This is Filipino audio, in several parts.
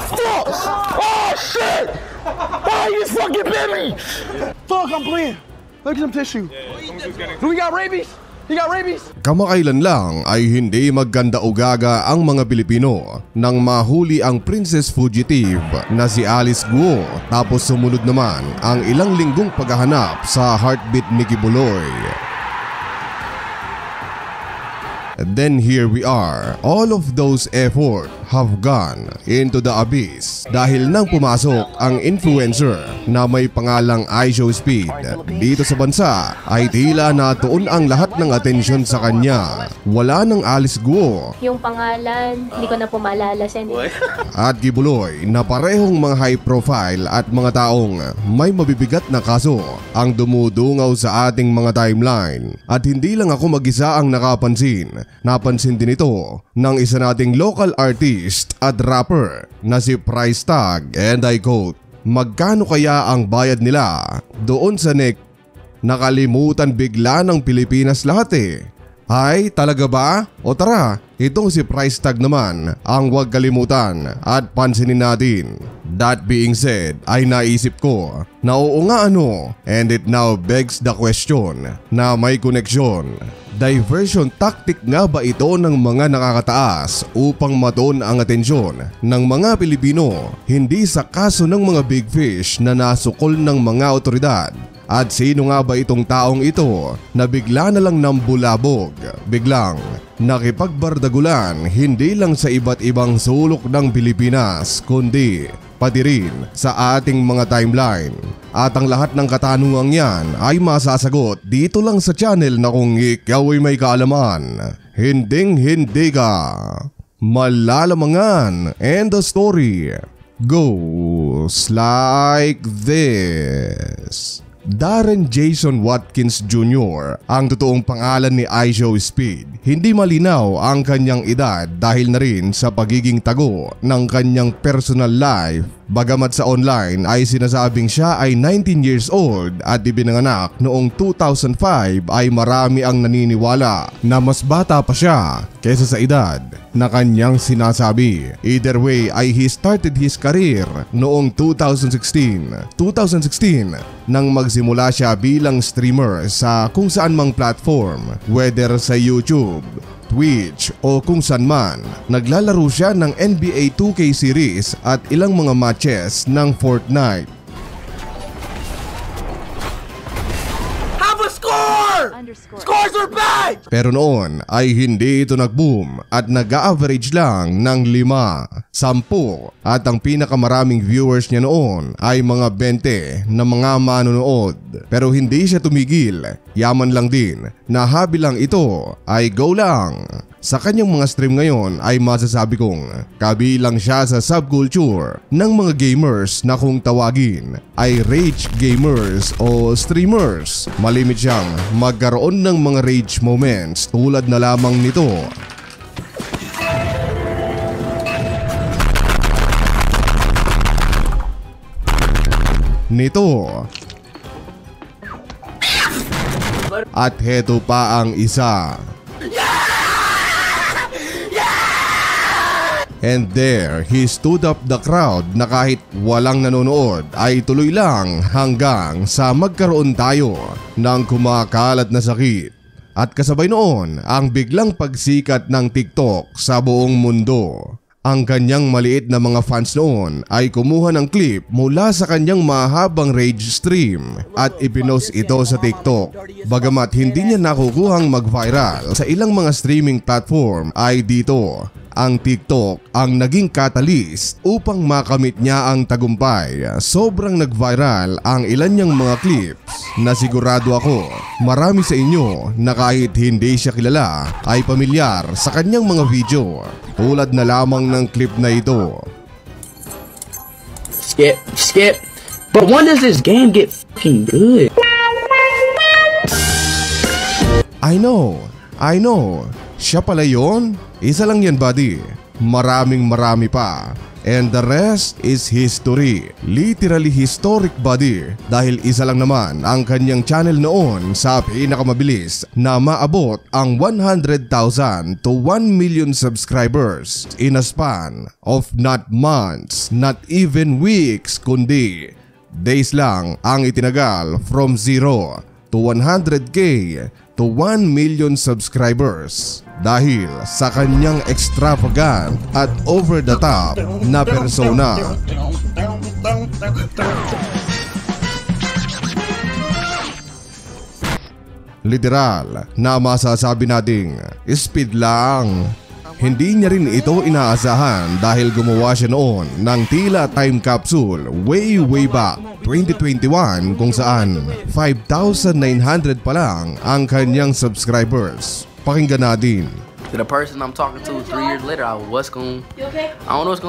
Fuck! Oh shit! Oh, you fucking bit me! Fuck, I'm bleeding. Look at some tissue. Do we got rabies? You got rabies? Kamakailan lang ay hindi magganda o gaga ang mga Pilipino nang mahuli ang princess fugitive na si Alice Guo, tapos sumunod naman ang ilang linggong paghahanap sa heartbeat ni Kibuloy. Then here we are. All of those effort have gone into the abyss dahil nang pumasok ang influencer na may pangalang iShowSpeed dito sa bansa ay tila natuon ang lahat ng atensyon sa kanya. Wala nang Alice Guo, yung pangalan, hindi ko na po maalala sa at Kibuloy na parehong mga high profile at mga taong may mabibigat na kaso ang dumudungaw sa ating mga timeline. At hindi lang ako mag-isa ang nakapansin. Napansin din ito ng isa nating local artist at rapper na si Price Tag, and I quote, "Magkano kaya ang bayad nila doon sa neck? Nakalimutan bigla ng Pilipinas lahat eh." Ay, talaga ba? O tara, itong si Price Tag naman ang huwag kalimutan at pansinin natin. That being said, ay naisip ko na oo nga ano, and it now begs the question na may koneksyon. Diversion tactic nga ba ito ng mga nakakataas upang matuon ang atensyon ng mga Pilipino hindi sa kaso ng mga big fish na nasukol ng mga otoridad? At sino nga ba itong taong ito na bigla na lang nambulabog, biglang nakipagbardagulan hindi lang sa iba't ibang sulok ng Pilipinas kundi pati rin sa ating mga timeline? At ang lahat ng katanungang yan ay masasagot dito lang sa channel na kung ikaw ay may kaalaman, hinding-hindi ka malalamangan. And the story goes like this. Darren Jason Watkins Jr. ang totoong pangalan ni iShowSpeed. Hindi malinaw ang kanyang edad dahil na rin sa pagiging tago ng kanyang personal life. Bagamat sa online ay sinasabing siya ay 19 years old at ibinanganak noong 2005, ay marami ang naniniwala na mas bata pa siya kaysa sa edad na kanyang sinasabi. Either way ay he started his career noong 2016 nang magsimula siya bilang streamer sa kung saan mang platform, whether sa YouTube, Twitch o kung saan man. Naglalaro siya ng NBA 2K series at ilang mga matches ng Fortnite. Have a score! Scores are bad! Pero noon ay hindi ito nag-boom at nag-average lang ng 5, 10 at ang pinakamaraming viewers niya noon ay mga 20 na mga manonood. Pero hindi siya tumigil, yaman lang din na habilang ito ay go lang. Sa kanyang mga stream ngayon ay masasabi kong kabilang siya sa subculture ng mga gamers na kung tawagin ay rage gamers o streamers. Malimit siyang magkaroon ng mga rage moments tulad na lamang nito. At heto pa ang isa. And there, he stood up the crowd na kahit walang nanonood ay tuloy lang hanggang sa magkaroon tayo ng kumakalat na sakit. At kasabay noon ang biglang pagsikat ng TikTok sa buong mundo. Ang kanyang maliit na mga fans noon ay kumuha ng clip mula sa kanyang mahabang rage stream at ipinost ito sa TikTok. Bagamat hindi niya nakukuhang mag-viral sa ilang mga streaming platform ay dito ang TikTok ang naging catalyst upang makamit niya ang tagumpay. Sobrang nag-viral ang ilan niyang mga clips na sigurado ako marami sa inyo na kahit hindi siya kilala ay pamilyar sa kanyang mga video. Tulad na lamang ng clip na ito. Skip. But when does this game get fucking good? I know. Siya pala yun? Isa lang yan, buddy. Marami pa. And the rest is history. Literally historic buddy dahil isa lang naman ang kanyang channel noon sa pinakamabilis na maabot ang 100,000 to 1 million subscribers in a span of not months, not even weeks, kundi days lang ang itinagal from 0 to 100k to 1 million subscribers dahil sa kanyang extravagant at over the top na persona. Literal na masasabi nating speed lang. Hindi niya rin ito inaasahan dahil gumawa siya noon ng tila time capsule way back 2021 kung saan 5,900 pa lang ang kanyang subscribers. Pakinggan natin. To the person I'm talking to 3 years later, I don't know what's gonna be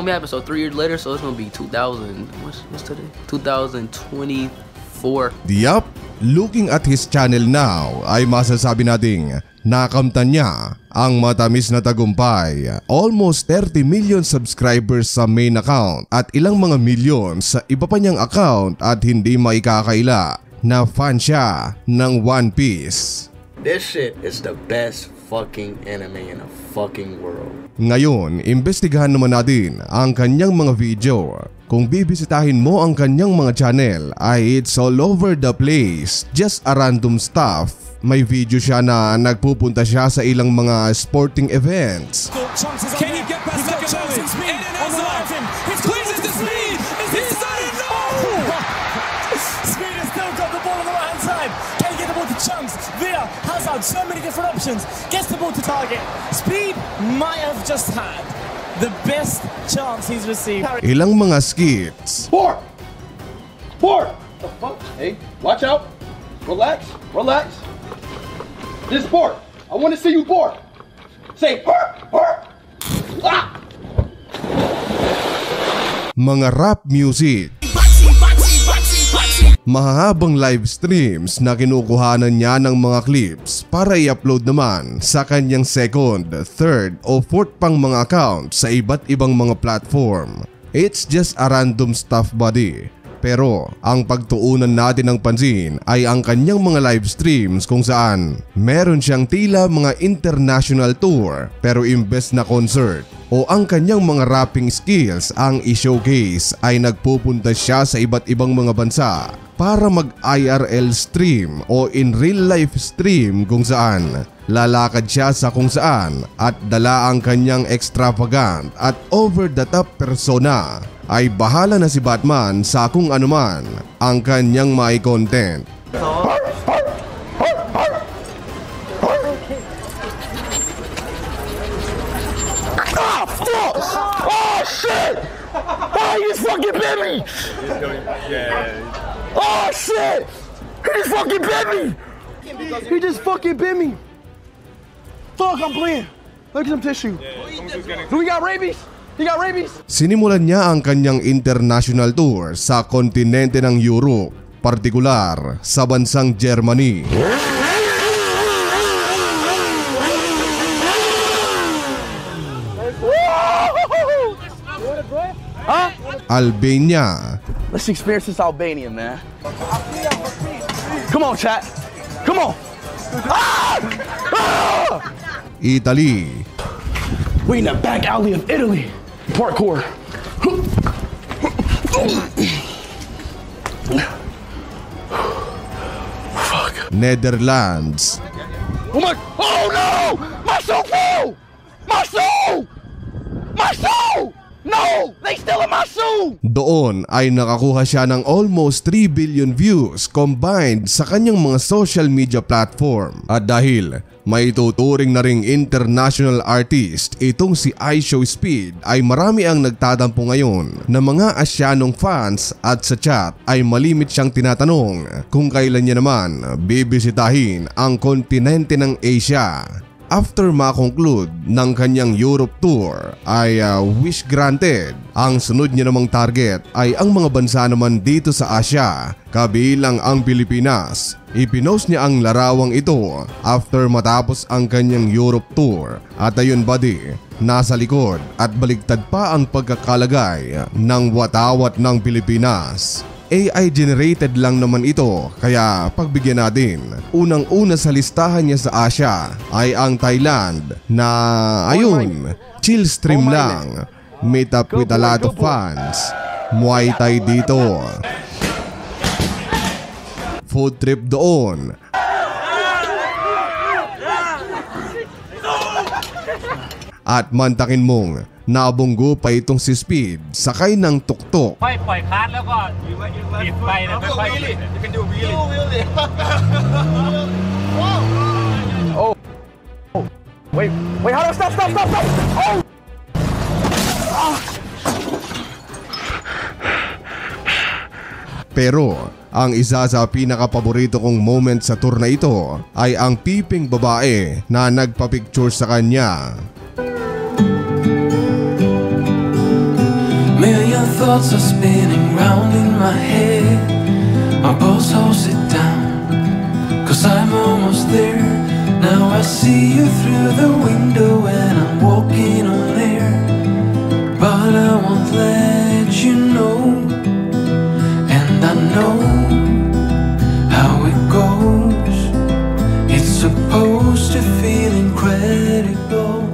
happening. So 3 years later, so it's gonna be 2000. What's today? 2024. Yup, looking at his channel now ay masasabi nating nakamtan niya ang matamis na tagumpay. Almost 30 million subscribers sa main account at ilang mga milyon sa iba pa niyang account at hindi maikakaila na fan siya ng One Piece. This shit is the best fucking anime in the fucking world. Ngayon, imbestigahan naman natin ang kanyang mga video. Kung bibisitahin mo ang kanyang mga channel ay it's all over the place, just a random stuff. May video siya na nagpupunta siya sa ilang mga sporting events. Can he get past Michael Jones? Eden Hazard! He's cleared the speed! He's done it! No! Speed has still got the ball on the right hand side. Can he get the ball to Chunks? Via Hazard, so many different options. Gets the ball to target. Speed might have just had the best chance he's received. Ilang mga skits. Bork! The fuck? Hey, watch out. Relax. This is Bork. I want to see you Bork. Say Bork. Ah! Mga rap music. Mahahabang live streams na kinukuhanan niya ng mga clips para i-upload naman sa kanyang second, third o fourth pang mga account sa iba't ibang mga platform. It's just a random stuff buddy. Pero ang pagtuunan natin ng pansin ay ang kanyang mga live streams kung saan meron siyang tila mga international tour pero imbes na concert o ang kanyang mga rapping skills ang i-showcase ay nagpupunta siya sa iba't ibang mga bansa para mag-IRL stream o in real life stream kung saan lalakad siya sa kung saan at dala ang kanyang extravagant at over the top persona. Ay bahala na si Batman sa kung anuman ang kanyang may content. Ah, fuck! Oh, shit! Oh, he just fucking bit me! Oh, shit! He just fucking bit me! He just fucking bit me! Fuck, I'm bleeding. Look at some tissue. Do we got rabies? He got rabies? Sinimulan niya ang kanyang international tour sa kontinente ng Europe, partikular sa bansang Germany, Albania, Let's experience this Albania, man. Come on, chat. Come on. Ah! Ah! Italy, We in the back alley of Italy. Parkour. Netherlands, Oh my! Oh no! My soul flew! My soul! My soul! No! They still in my soul! Doon ay nakakuha siya ng almost 3 billion views combined sa kanyang mga social media platform. At dahil may tuturing na ring international artist itong si IShowSpeed ay marami ang nagtatampo ngayon na mga Asyanong fans at sa chat ay malimit siyang tinatanong kung kailan niya naman bibisitahin ang kontinente ng Asia. after ma-conclude ng kanyang Europe tour ay wish granted. Ang sunod niya namang target ay ang mga bansa naman dito sa Asia, kabilang ang Pilipinas. Ipinost niya ang larawang ito after matapos ang kanyang Europe tour. At ayun buddy, nasa likod at baligtad pa ang pagkakalagay ng watawat ng Pilipinas. AI generated lang naman ito, kaya pagbigyan natin. Unang-una sa listahan niya sa Asia ay ang Thailand na ayun, chill stream lang. Meet up with a lot of fans. Muay Thai dito. Food trip doon. At mantakin mong nabunggo pa itong si Speed sakay ng tuktok. Wait, hold on, stop. Oh! Pero ang isa sa pinakapaborito kong moment sa tour na ito ay ang piping babae na nagpa-picture sa kanya. Million thoughts are spinning round in my head. My pulse holds it down, 'cause I'm almost there. Now I see you through the window and I'm walking on air. But I won't let you know, and I know how it goes. It's supposed to feel incredible.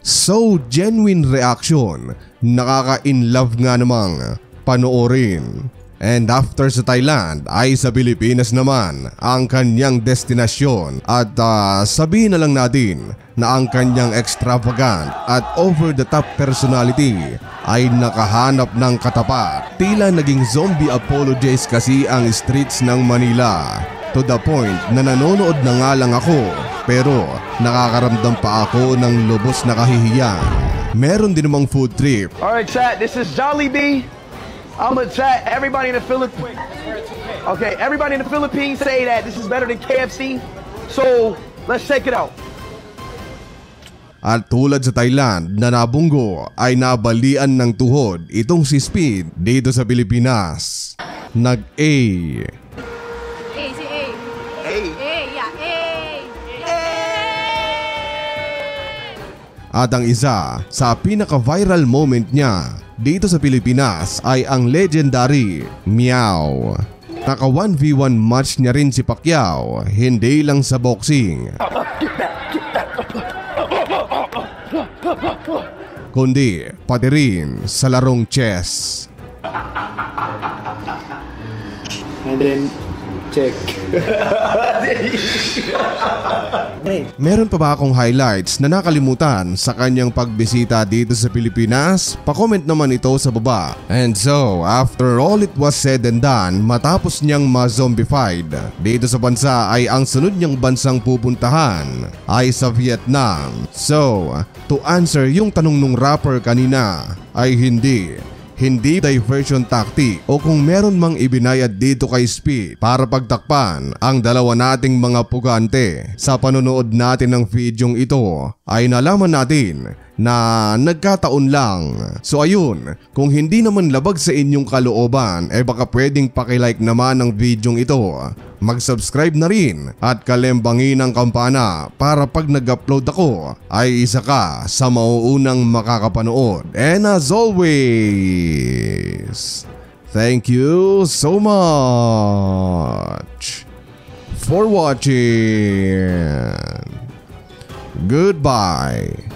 So genuine reaction, nakaka-in-love nga namang panoorin. And after sa Thailand ay sa Pilipinas naman ang kanyang destinasyon. At sabihin na lang natin na ang kanyang extravagant at over-the-top personality ay nakahanap ng katapat. Tila naging zombie apologies kasi ang streets ng Manila. To the point na nanonood na nga lang ako, pero nakakaramdam pa ako ng lubos na kahihiyan. Meron din namang food trip. Alright chat, this is Jollibee. I'm gonna chat everybody in the Philippines. Okay, everybody in the Philippines say that this is better than KFC. So, let's check it out. At tulad sa Thailand na nabunggo ay nabalian ng tuhod itong si Speed dito sa Pilipinas. Nag-A. At ang isa sa pinaka-viral moment niya dito sa Pilipinas ay ang legendary Meow. Naka 1v1 match niya rin si Pacquiao, hindi lang sa boxing, kundi pati rin sa larong chess. And then check. Meron pa ba akong highlights na nakalimutan sa kanyang pagbisita dito sa Pilipinas? Pa-comment naman ito sa baba. And so, after all it was said and done, matapos niyang ma-zombified dito sa bansa ay ang sunod niyang bansang pupuntahan ay sa Vietnam. So, to answer yung tanong nung rapper kanina ay hindi diversion tactic o kung meron mang ibinayad dito kay Speed para pagtakpan ang dalawa nating mga pugante. Sa panonood natin ng videong ito ay nalaman natin na nagkataon lang. So ayun, kung hindi naman labag sa inyong kalooban baka pwedeng pakilike naman ng videong ito, mag-subscribe na rin at kalembangin ang kampana para pag nag-upload ako ay isa ka sa mauunang makakapanood. And as always, thank you so much for watching. Goodbye.